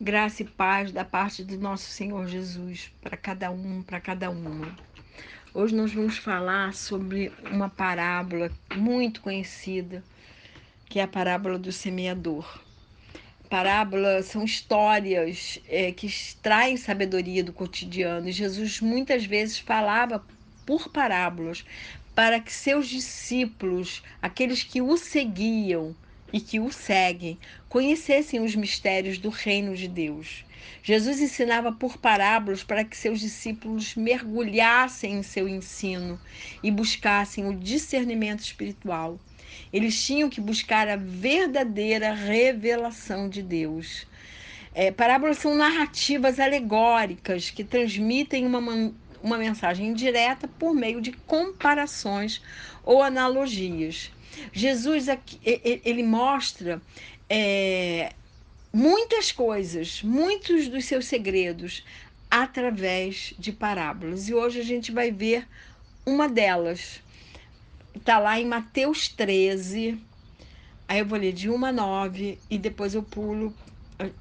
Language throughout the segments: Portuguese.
Graça e paz da parte do nosso Senhor Jesus para cada um, para cada uma. Hoje nós vamos falar sobre uma parábola muito conhecida, que é a parábola do semeador. Parábolas são histórias que extraem sabedoria do cotidiano. E Jesus muitas vezes falava por parábolas para que seus discípulos, aqueles que o seguiam e que o seguem, conhecessem os mistérios do reino de Deus. Jesus ensinava por parábolas para que seus discípulos mergulhassem em seu ensino e buscassem o discernimento espiritual. Eles tinham que buscar a verdadeira revelação de Deus. Parábolas são narrativas alegóricas que transmitem uma mensagem indireta por meio de comparações ou analogias. Jesus aqui, ele mostra muitas coisas, muitos dos seus segredos através de parábolas. E hoje a gente vai ver uma delas. Está lá em Mateus 13. Aí eu vou ler de 1 a 9 e depois eu pulo.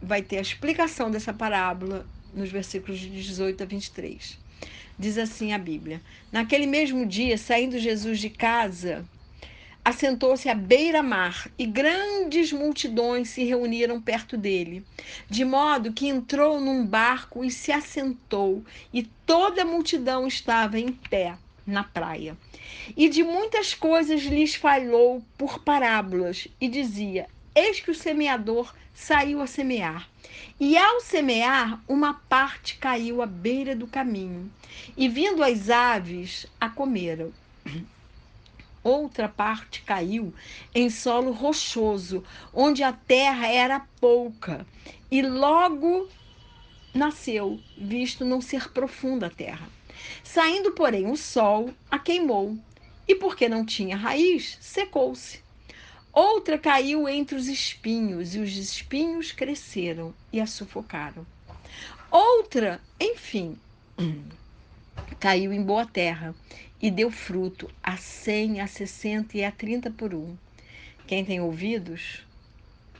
Vai ter a explicação dessa parábola nos versículos de 18 a 23. Diz assim a Bíblia: Naquele mesmo dia, saindo Jesus de casa, assentou-se à beira-mar e grandes multidões se reuniram perto dele, de modo que entrou num barco e se assentou, e toda a multidão estava em pé na praia. E de muitas coisas lhes falou por parábolas, e dizia: Eis que o semeador saiu a semear. E ao semear, uma parte caiu à beira do caminho, e vindo as aves, a comeram. Outra parte caiu em solo rochoso, onde a terra era pouca, e logo nasceu, visto não ser profunda a terra. Saindo, porém, o sol a queimou, e porque não tinha raiz, secou-se. Outra caiu entre os espinhos, e os espinhos cresceram e a sufocaram. Outra, enfim, caiu em boa terra e deu fruto a 100, a 60 e a 30 por um. Quem tem ouvidos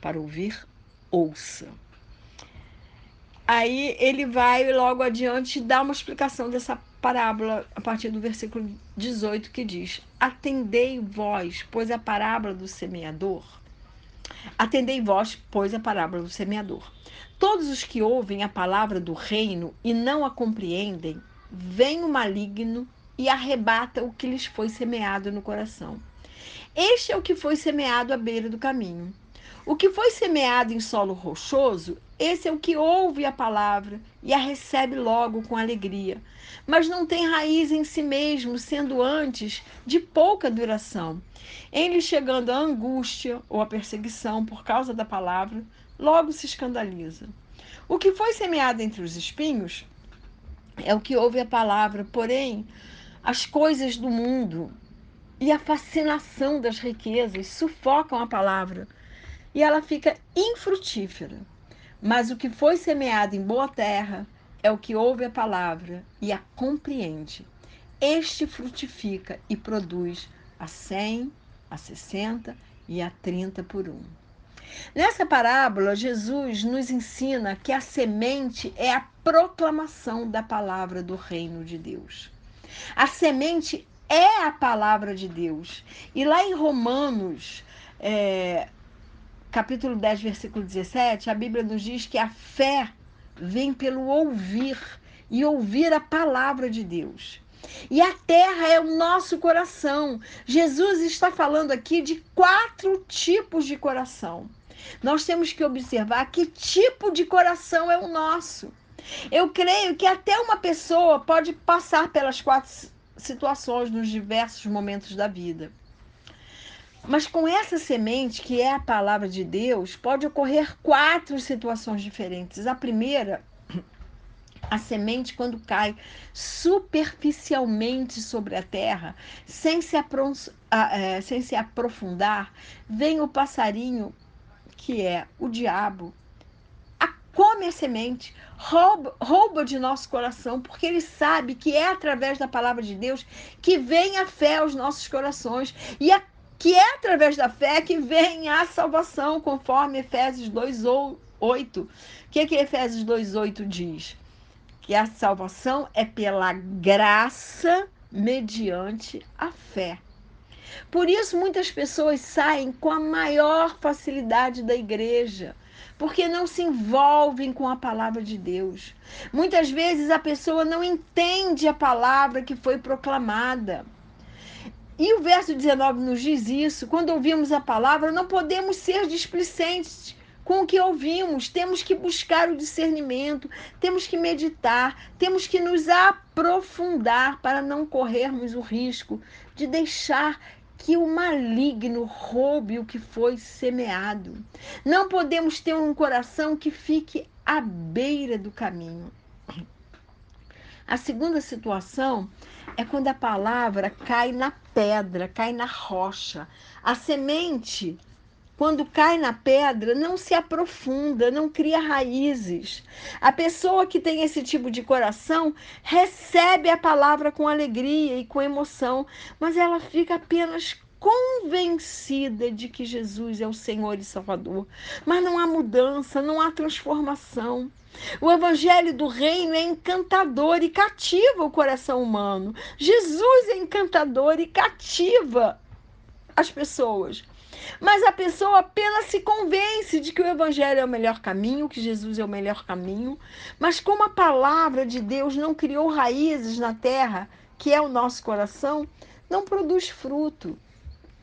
para ouvir, ouça. Aí ele vai logo adiante dar uma explicação dessa parábola a partir do versículo 18, que diz: Atendei vós, pois a parábola do semeador. Atendei vós, pois a parábola do semeador. Todos os que ouvem a palavra do reino e não a compreendem, vem o maligno e arrebata o que lhes foi semeado no coração. Este é o que foi semeado à beira do caminho. O que foi semeado em solo rochoso, esse é o que ouve a palavra e a recebe logo com alegria, mas não tem raiz em si mesmo, sendo antes de pouca duração. Em lhe chegando a angústia ou a perseguição por causa da palavra, logo se escandaliza. O que foi semeado entre os espinhos é o que ouve a palavra, porém, as coisas do mundo e a fascinação das riquezas sufocam a palavra e ela fica infrutífera. Mas o que foi semeado em boa terra é o que ouve a palavra e a compreende. Este frutifica e produz a 100, a 60 e a 30 por um. Nessa parábola, Jesus nos ensina que a semente é a proclamação da palavra do reino de Deus. A semente é a palavra de Deus. E lá em Romanos, capítulo 10, versículo 17, a Bíblia nos diz que a fé vem pelo ouvir e ouvir a palavra de Deus. E a terra é o nosso coração. Jesus está falando aqui de 4 tipos de coração. Nós temos que observar que tipo de coração é o nosso. Eu creio que até uma pessoa pode passar pelas 4 situações nos diversos momentos da vida. Mas com essa semente, que é a palavra de Deus, pode ocorrer 4 situações diferentes. A primeira, a semente, quando cai superficialmente sobre a terra, sem se aprofundar, vem o passarinho, que é o diabo, come a semente, rouba de nosso coração, porque ele sabe que é através da palavra de Deus que vem a fé aos nossos corações, e que é através da fé que vem a salvação, conforme Efésios 2 2:8. O que Efésios 2:8 diz? Que a salvação é pela graça mediante a fé. Por isso, muitas pessoas saem com a maior facilidade da igreja, porque não se envolvem com a palavra de Deus. Muitas vezes a pessoa não entende a palavra que foi proclamada. E o verso 19 nos diz isso: quando ouvimos a palavra, não podemos ser displicentes com o que ouvimos, temos que buscar o discernimento, temos que meditar, temos que nos aprofundar para não corrermos o risco de deixar que o maligno roube o que foi semeado. Não podemos ter um coração que fique à beira do caminho. A segunda situação é quando a palavra cai na pedra, cai na rocha. A semente, quando cai na pedra, não se aprofunda, não cria raízes. A pessoa que tem esse tipo de coração recebe a palavra com alegria e com emoção, mas ela fica apenas convencida de que Jesus é o Senhor e Salvador. Mas não há mudança, não há transformação. O evangelho do reino é encantador e cativa o coração humano. Jesus é encantador e cativa as pessoas. Mas a pessoa apenas se convence de que o evangelho é o melhor caminho, que Jesus é o melhor caminho. Mas como a palavra de Deus não criou raízes na terra, que é o nosso coração, não produz fruto.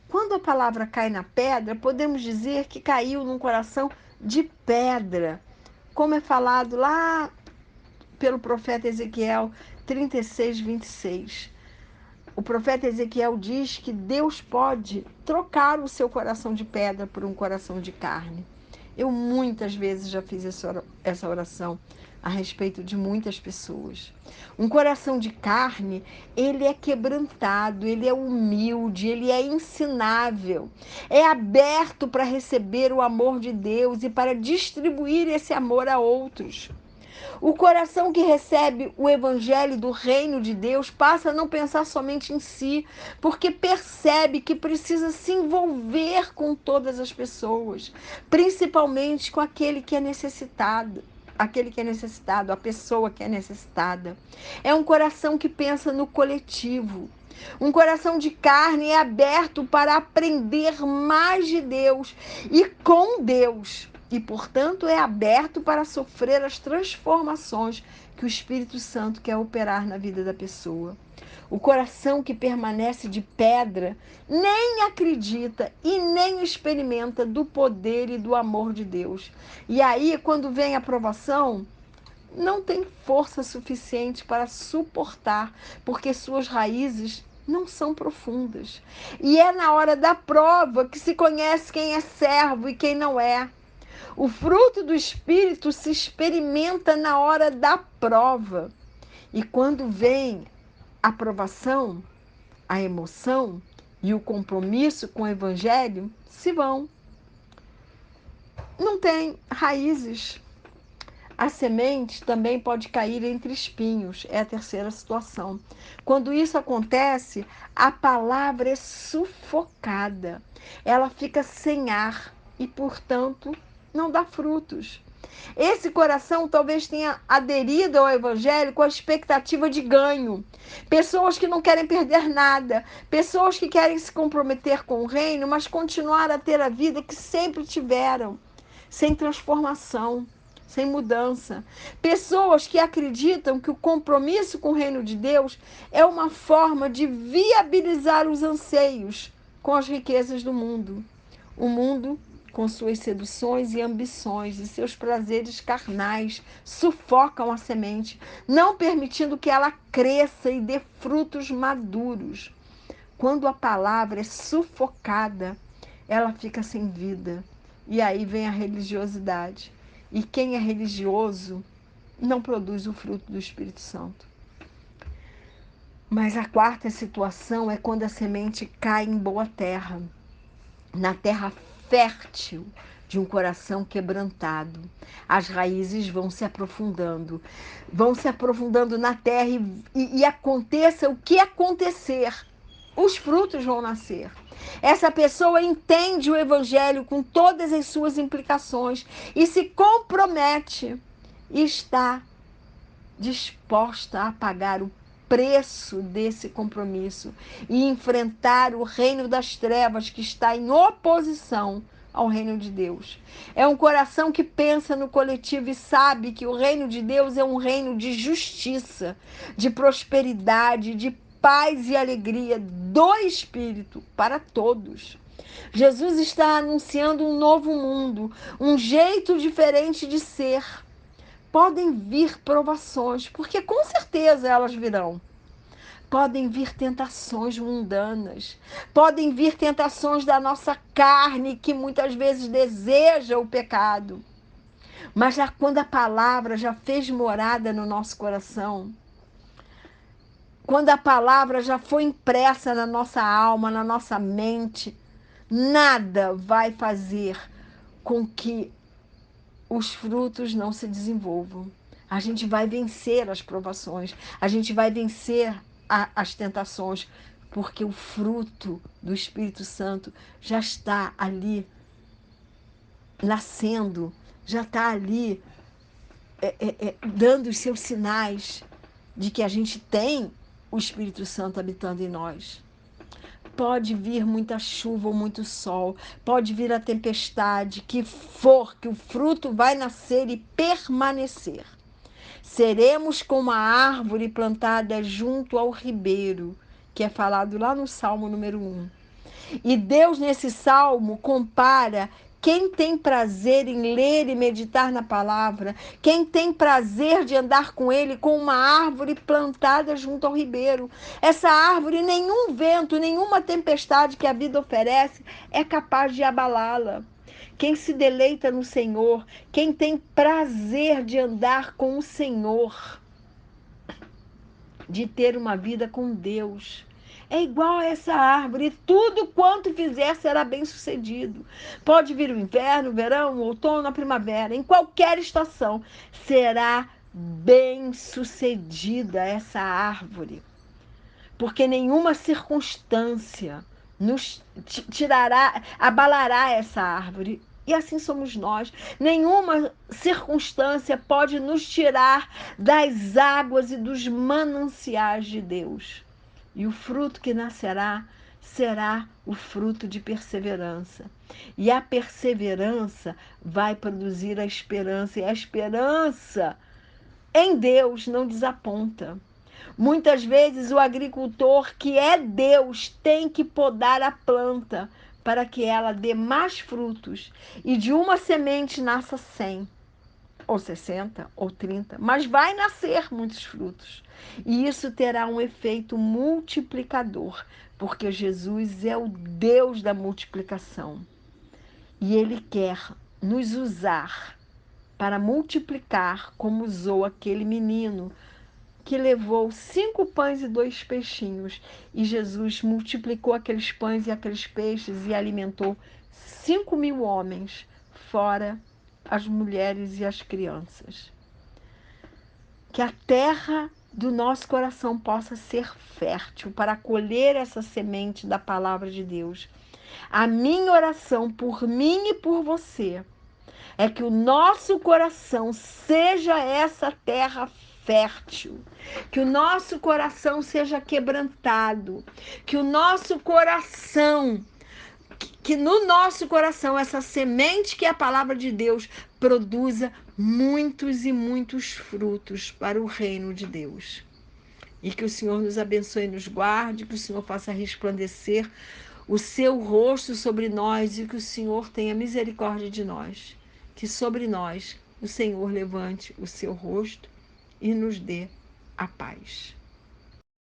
Quando a palavra cai na pedra, podemos dizer que caiu num coração de pedra, como é falado lá pelo profeta Ezequiel 36:26. O profeta Ezequiel diz que Deus pode trocar o seu coração de pedra por um coração de carne. Eu muitas vezes já fiz essa oração a respeito de muitas pessoas. Um coração de carne, ele é quebrantado, ele é humilde, ele é ensinável, é aberto para receber o amor de Deus e para distribuir esse amor a outros. O coração que recebe o evangelho do reino de Deus passa a não pensar somente em si, porque percebe que precisa se envolver com todas as pessoas, principalmente com aquele que é necessitado. A pessoa que é necessitada. É um coração que pensa no coletivo. Um coração de carne é aberto para aprender mais de Deus e com Deus. E, portanto, é aberto para sofrer as transformações que o Espírito Santo quer operar na vida da pessoa. O coração que permanece de pedra nem acredita e nem experimenta do poder e do amor de Deus. E aí, quando vem a provação, não tem força suficiente para suportar, porque suas raízes não são profundas. E é na hora da prova que se conhece quem é servo e quem não é. O fruto do Espírito se experimenta na hora da prova. E quando vem a provação, a emoção e o compromisso com o Evangelho, se vão. Não tem raízes. A semente também pode cair entre espinhos, é a terceira situação. Quando isso acontece, a palavra é sufocada, ela fica sem ar e, portanto, não dá frutos. Esse coração talvez tenha aderido ao evangelho com a expectativa de ganho. Pessoas que não querem perder nada, pessoas que querem se comprometer com o reino, mas continuar a ter a vida que sempre tiveram, sem transformação, sem mudança. Pessoas que acreditam que o compromisso com o reino de Deus é uma forma de viabilizar os anseios com as riquezas do mundo. O mundo, com suas seduções e ambições e seus prazeres carnais, sufocam a semente, não permitindo que ela cresça e dê frutos maduros. Quando a palavra é sufocada, ela fica sem vida. E aí vem a religiosidade. E quem é religioso não produz o fruto do Espírito Santo. Mas a quarta situação é quando a semente cai em boa terra, na terra fértil de um coração quebrantado. As raízes vão se aprofundando na terra e aconteça o que acontecer. os frutos vão nascer. Essa pessoa entende o evangelho com todas as suas implicações e se compromete e está disposta a pagar o preço desse compromisso e enfrentar o reino das trevas que está em oposição ao reino de Deus. É um coração que pensa no coletivo e sabe que o reino de Deus é um reino de justiça, de prosperidade, de paz e alegria do Espírito para todos. Jesus está anunciando um novo mundo, um jeito diferente de ser. Podem vir provações, porque com certeza elas virão. Podem vir tentações mundanas, podem vir tentações da nossa carne, que muitas vezes deseja o pecado. Mas já quando a palavra já fez morada no nosso coração, quando a palavra já foi impressa na nossa alma, na nossa mente, nada vai fazer com que os frutos não se desenvolvam. A gente vai vencer as provações, a gente vai vencer as tentações, porque o fruto do Espírito Santo já está ali nascendo, já está ali dando os seus sinais de que a gente tem o Espírito Santo habitando em nós. Pode vir muita chuva ou muito sol, pode vir a tempestade, que for, que o fruto vai nascer e permanecer. Seremos como a árvore plantada junto ao ribeiro, que é falado lá no Salmo número 1. E Deus, nesse salmo, compara quem tem prazer em ler e meditar na palavra, quem tem prazer de andar com ele, com uma árvore plantada junto ao ribeiro. Essa árvore, nenhum vento, nenhuma tempestade que a vida oferece é capaz de abalá-la. Quem se deleita no Senhor, quem tem prazer de andar com o Senhor, de ter uma vida com Deus, é igual a essa árvore. Tudo quanto fizer será bem sucedido. Pode vir o inverno, o verão, o outono, a primavera, em qualquer estação, será bem sucedida essa árvore. Porque nenhuma circunstância nos tirará, abalará essa árvore. E assim somos nós. Nenhuma circunstância pode nos tirar das águas e dos mananciais de Deus. E o fruto que nascerá será o fruto de perseverança. E a perseverança vai produzir a esperança. E a esperança em Deus não desaponta. Muitas vezes o agricultor, que é Deus, tem que podar a planta para que ela dê mais frutos. E de uma semente nasça 100, ou 60, ou 30, mas vai nascer muitos frutos. E isso terá um efeito multiplicador, porque Jesus é o Deus da multiplicação. E Ele quer nos usar para multiplicar, como usou aquele menino que levou 5 pães e 2 peixinhos. E Jesus multiplicou aqueles pães e aqueles peixes e alimentou 5.000 homens, fora as mulheres e as crianças. Que a terra do nosso coração possa ser fértil para colher essa semente da palavra de Deus. A minha oração por mim e por você é que o nosso coração seja essa terra fértil, que o nosso coração seja quebrantado, que o nosso coração, que no nosso coração essa semente que é a palavra de Deus produza muitos e muitos frutos para o reino de Deus. E que o Senhor nos abençoe e nos guarde, que o Senhor faça resplandecer o seu rosto sobre nós e que o Senhor tenha misericórdia de nós. Que sobre nós o Senhor levante o seu rosto e nos dê a paz.